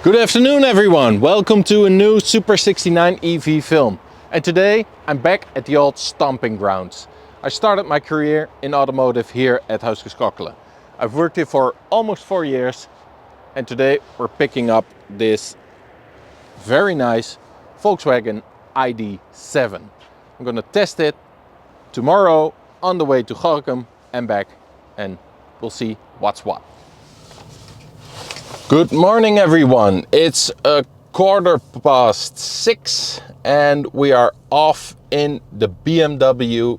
Good afternoon everyone, welcome to a new Super 69 EV film. And today I'm back at the old stomping grounds. I started my career in automotive here at Huiskes-Kokkeler. I've worked here for almost 4 years and today we're picking up this very nice Volkswagen ID.7. I'm gonna test it tomorrow on the way to Gorkum and back, and we'll see what's what. Good morning everyone, it's a 6:15 and we are off in the BMW,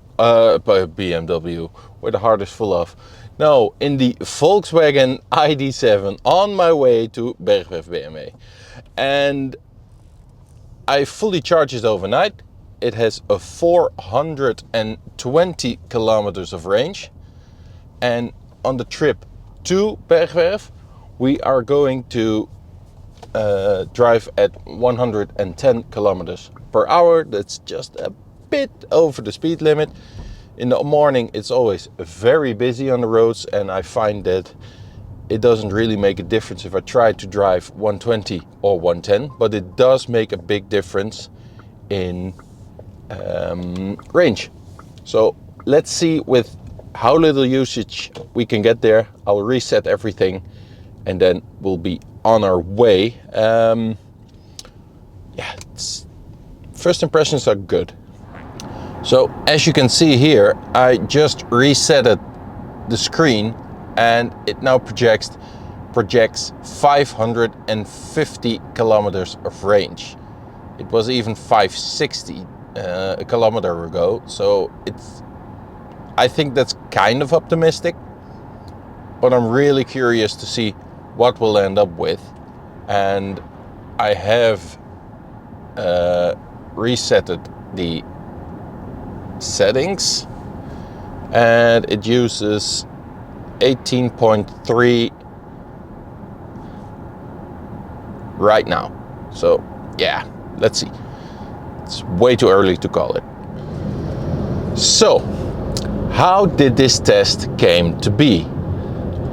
where the heart is full of. No, in the Volkswagen ID.7 on my way to Bergwerf BMW. And I fully charged it overnight. It has a 420 kilometers of range. And on the trip to Bergwerf, we are going to drive at 110 kilometers per hour. That's just a bit over the speed limit. In the morning it's always very busy on the roads, and I find that it doesn't really make a difference if I try to drive 120 or 110, but it does make a big difference in range. So let's see with how little usage we can get there. I'll reset everything and then we'll be on our way. First impressions are good. So as you can see here, I just resetted the screen and it now projects 550 kilometers of range. It was even 560 a kilometer ago, so I think that's kind of optimistic, but I'm really curious to see what we'll end up with. And I have resetted the settings and it uses 18.3 right now. So yeah, let's see. It's way too early to call it. So how did this test came to be?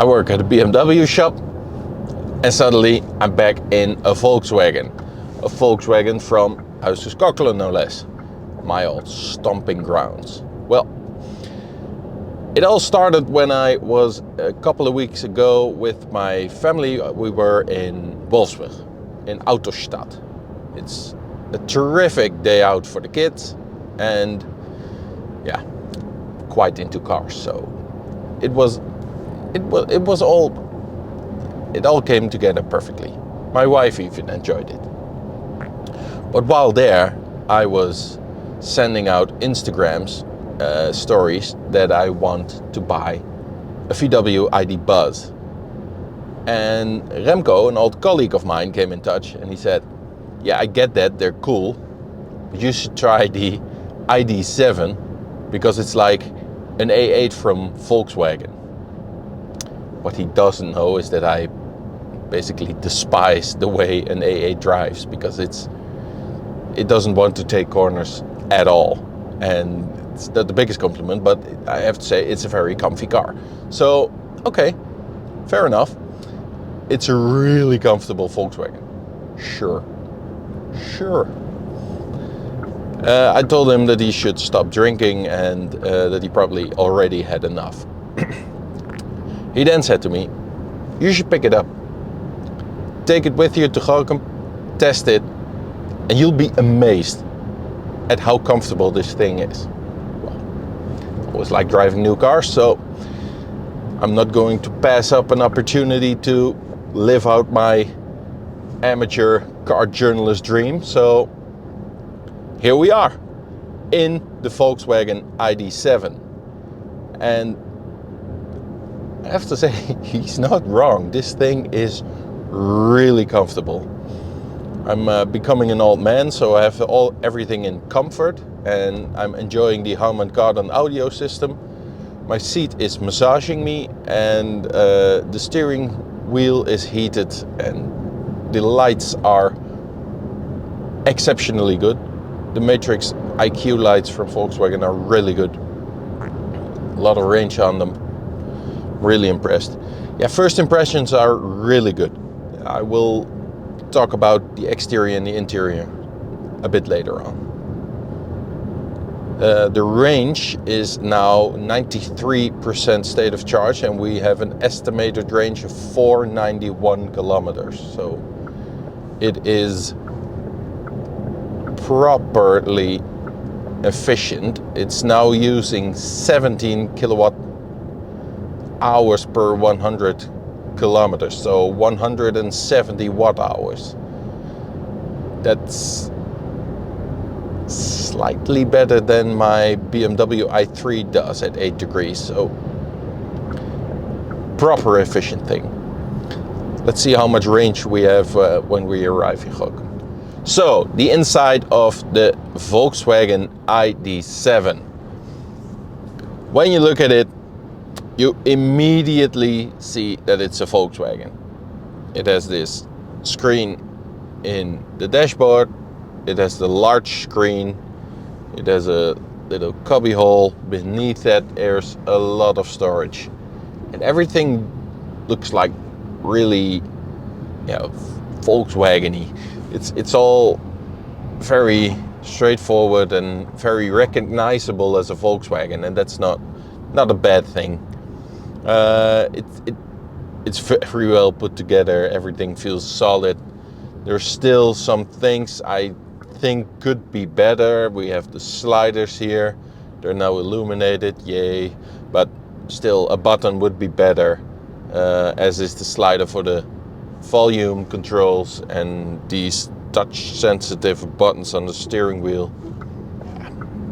I work at a BMW shop and suddenly I'm back in a Volkswagen from Huiskes-Kokkeler no less, my old stomping grounds. Well, it all started when I was a couple of weeks ago with my family. We were in Wolfsburg, in Autostadt. It's a terrific day out for the kids, and yeah, quite into cars. So it all came together perfectly. My wife even enjoyed it. But while there, I was sending out Instagrams, stories that I want to buy a VW ID.Buzz. And Remco, an old colleague of mine, came in touch and he said, yeah, I get that, they're cool, but you should try the ID.7 because it's like an A8 from Volkswagen. What he doesn't know is that I basically despise the way an A8 drives, because it doesn't want to take corners at all. And it's not the biggest compliment, but I have to say it's a very comfy car. So, okay, fair enough. It's a really comfortable Volkswagen. Sure. I told him that he should stop drinking and that he probably already had enough. He then said to me, you should pick it up. Take it with you to Gorkum, test it, and you'll be amazed at how comfortable this thing is. Well, I always like driving new cars, so I'm not going to pass up an opportunity to live out my amateur car journalist dream. So here we are in the Volkswagen ID.7. And I have to say, he's not wrong. This thing is really comfortable. I'm becoming an old man, so I have everything in comfort, and I'm enjoying the Harman Kardon audio system. My seat is massaging me, and the steering wheel is heated, and the lights are exceptionally good. The Matrix IQ lights from Volkswagen are really good. A lot of range on them. Really impressed. Yeah, first impressions are really good. I will talk about the exterior and the interior a bit later on. The range is now 93% state of charge, and we have an estimated range of 491 kilometers. So it is properly efficient. It's now using 17 kilowatt hours per 100 kilometers, so 170 watt hours. That's slightly better than my BMW i3 does at 8 degrees, so proper efficient thing. Let's see how much range we have when we arrive in Gok. So, the inside of the Volkswagen ID.7. When you look at it, you immediately see that it's a Volkswagen. It has this screen in the dashboard, it has the large screen, it has a little cubby hole. Beneath that there's a lot of storage. And everything looks like really, Volkswagen-y. It's all very straightforward and very recognizable as a Volkswagen, and that's not a bad thing. It's very well put together. Everything feels solid. There's still some things I think could be better. We have the sliders here. They're now illuminated, yay. But still, a button would be better, as is the slider for the volume controls and these touch-sensitive buttons on the steering wheel.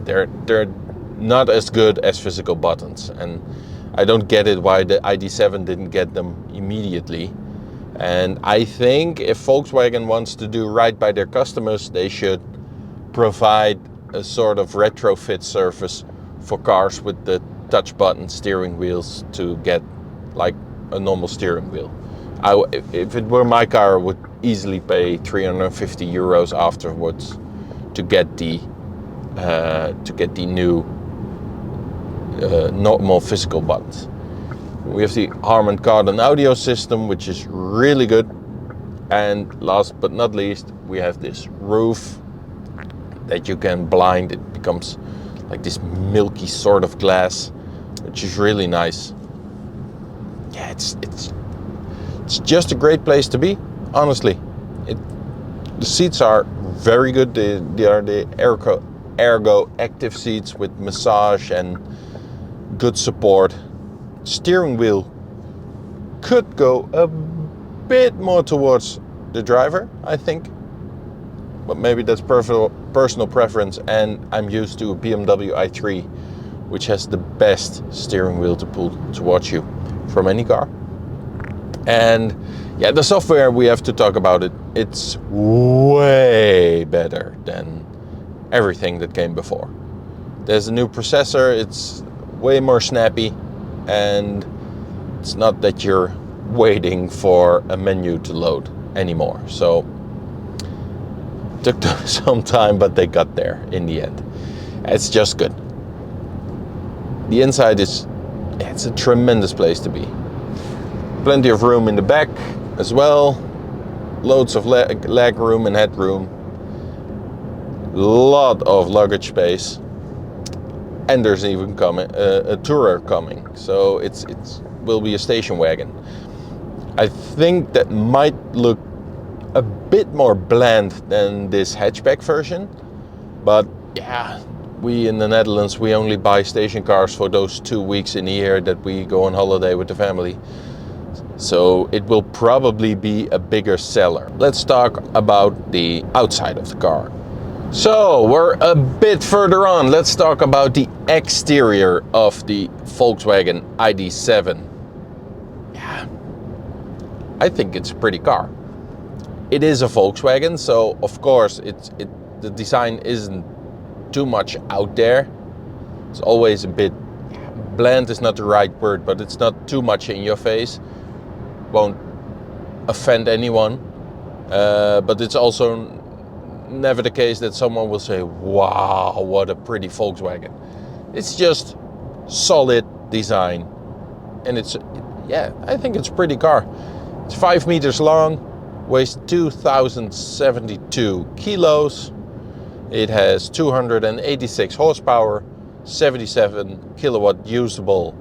They're not as good as physical buttons, and I don't get it why the ID.7 didn't get them immediately. And I think if Volkswagen wants to do right by their customers, they should provide a sort of retrofit service for cars with the touch button steering wheels to get like a normal steering wheel. If it were my car, I would easily pay 350 euros afterwards to get the new normal physical buttons. We have the Harman Kardon audio system, which is really good. And last but not least, we have this roof that you can blind. It becomes like this milky sort of glass, which is really nice. Yeah, it's just a great place to be, honestly. The seats are very good. They are the Ergo active seats with massage and good support. Steering wheel could go a bit more towards the driver, I think. But maybe that's personal preference, and I'm used to a BMW i3, which has the best steering wheel to pull towards you from any car. And yeah, the software, we have to talk about it. It's way better than everything that came before. There's a new processor, it's way more snappy, and it's not that you're waiting for a menu to load anymore. So it took some time, but they got there in the end. It's just good. The inside it's a tremendous place to be. Plenty of room in the back as well. Loads of leg room and headroom. Lot of luggage space. And there's even a tourer coming. So it will be a station wagon. I think that might look a bit more bland than this hatchback version. But yeah, we in the Netherlands, we only buy station cars for those 2 weeks in a year that we go on holiday with the family. So it will probably be a bigger seller. Let's talk about the outside of the car. So we're a bit further on. Let's talk about the exterior of the Volkswagen ID.7. Yeah, I think it's a pretty car. It is a Volkswagen, so of course the design isn't too much out there. It's always a bit bland is not the right word, but it's not too much in your face. Won't offend anyone, but it's also never the case that someone will say, wow, what a pretty Volkswagen. It's just solid design, and I think it's a pretty car. It's 5 meters long, weighs 2,072 kilos. It has 286 horsepower, 77 kilowatt usable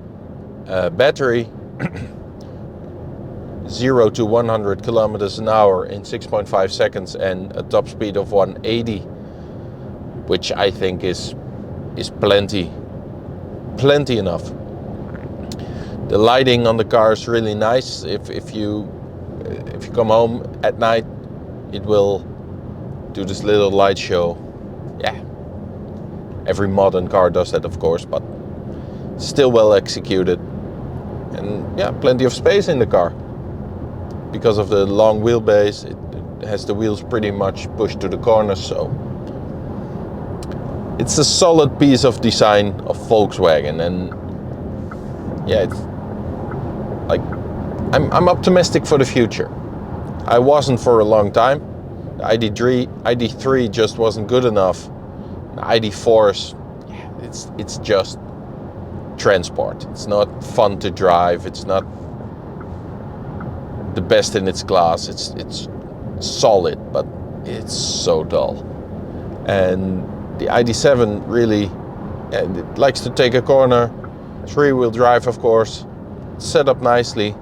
battery, 0 to 100 kilometers an hour in 6.5 seconds, and a top speed of 180, which I think is plenty enough. The lighting on the car is really nice. If you come home at night, it will do this little light show. Yeah, every modern car does that, of course, but still well executed. And yeah, plenty of space in the car. Because of the long wheelbase, it has the wheels pretty much pushed to the corners, so it's a solid piece of design of Volkswagen. And yeah, it's like I'm optimistic for the future. I wasn't for a long time. The ID.3 just wasn't good enough. The ID.4's, it's just transport. It's not fun to drive. It's not the best in its class. It's solid, but it's so dull. And the ID.7 really, it likes to take a corner. It's rear-wheel drive, of course. It's set up nicely.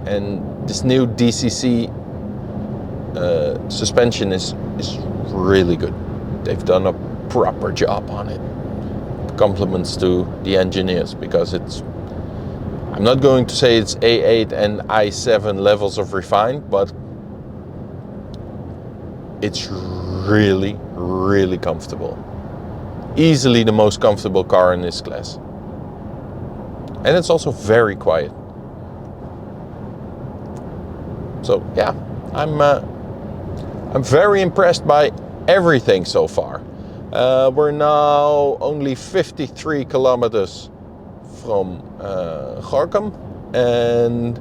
And this new DCC suspension is really good. They've done a proper job on it. Compliments to the engineers, because I'm not going to say it's A8 and i7 levels of refined, but it's really, really comfortable. Easily the most comfortable car in this class. And it's also very quiet. So yeah, I'm very impressed by everything so far. We're now only 53 kilometers from Gorkum, and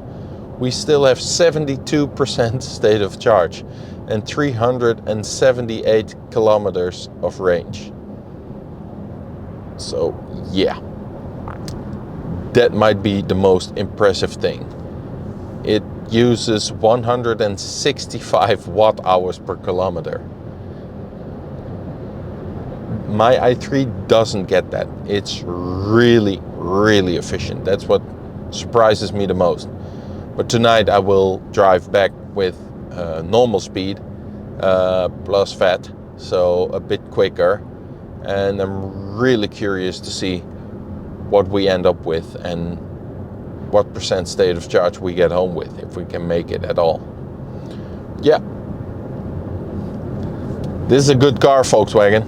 we still have 72% state of charge and 378 kilometers of range. So yeah, that might be the most impressive thing. It uses 165 watt hours per kilometer. My i3 doesn't get that. It's really, really efficient. That's what surprises me the most. But tonight I will drive back with normal speed plus VAT, so a bit quicker. And I'm really curious to see what we end up with and what percent state of charge we get home with, if we can make it at all. Yeah, this is a good car, Volkswagen.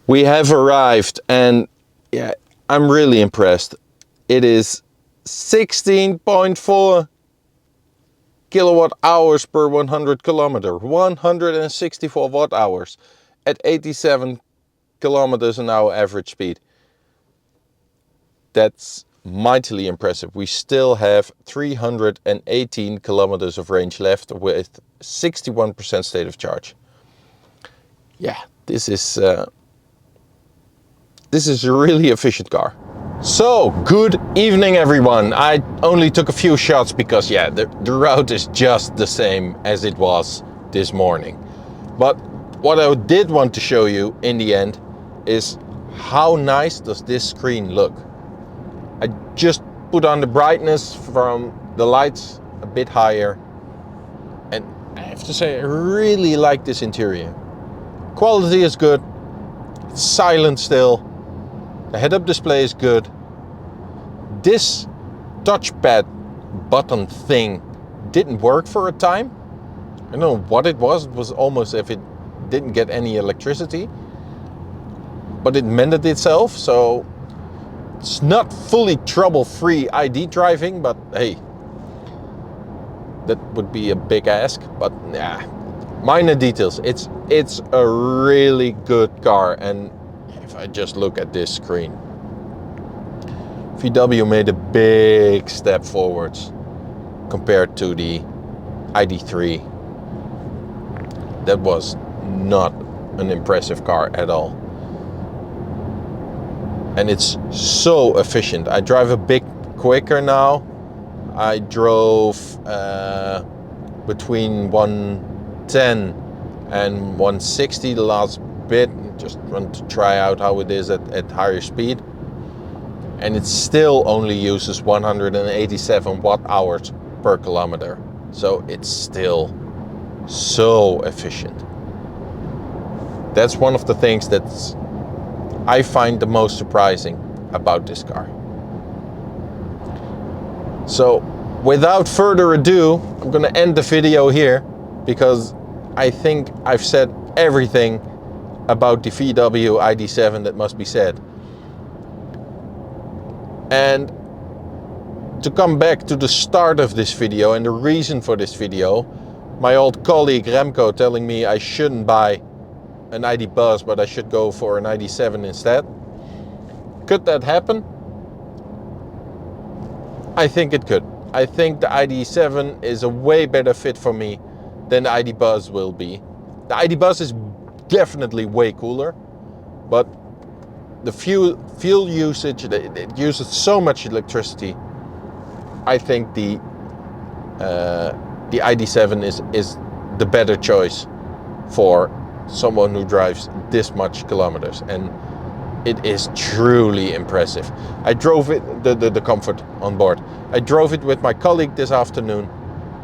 We have arrived, and yeah, I'm really impressed. It is 16.4 kilowatt hours per 100 kilometer, 164 watt hours at 87 kilometers an hour average speed. That's mightily impressive. We still have 318 kilometers of range left with 61% state of charge. Yeah, this is a really efficient car. So, good evening everyone. I only took a few shots because yeah, the route is just the same as it was this morning. But what I did want to show you in the end is how nice does this screen look. I just put on the brightness from the lights a bit higher, and I have to say I really like this interior. Quality is good, it's silent still, the head-up display is good. This touchpad button thing didn't work for a time. I don't know what it was almost as if it didn't get any electricity, but it mended itself, so it's not fully trouble-free ID driving, but hey, that would be a big ask. But yeah, minor details. It's a really good car, and if I just look at this screen, VW made a big step forwards compared to the ID.3. That was not an impressive car at all. And it's so efficient. I drive a bit quicker now. I drove between 110 and 160 the last bit. Just want to try out how it is at higher speed. And it still only uses 187 watt hours per kilometer. So it's still so efficient. That's one of the things that I find the most surprising about this car. So without further ado, I'm gonna end the video here because I think I've said everything about the VW ID.7 that must be said. And to come back to the start of this video and the reason for this video, my old colleague Remco telling me I shouldn't buy an ID.Buzz, but I should go for an ID.7 instead. Could that happen? I think it could. I think the ID.7 is a way better fit for me than the ID.Buzz will be. The ID.Buzz is definitely way cooler, but the fuel usage, it uses so much electricity. I think the ID.7 is the better choice for someone who drives this much kilometers, and it is truly impressive. I drove it, the comfort on board. I drove it with my colleague this afternoon,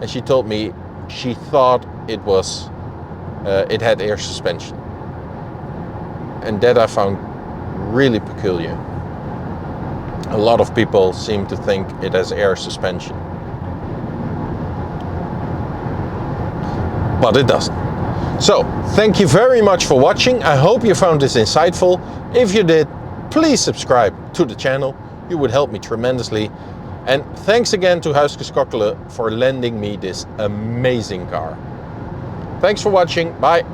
and she told me she thought it was it had air suspension, and that I found really peculiar. A lot of people seem to think it has air suspension, but it doesn't. So, thank you very much for watching. I hope you found this insightful. If you did, please subscribe to the channel. You would help me tremendously. And thanks again to Huiskes-Kokkeler for lending me this amazing car. Thanks for watching. Bye.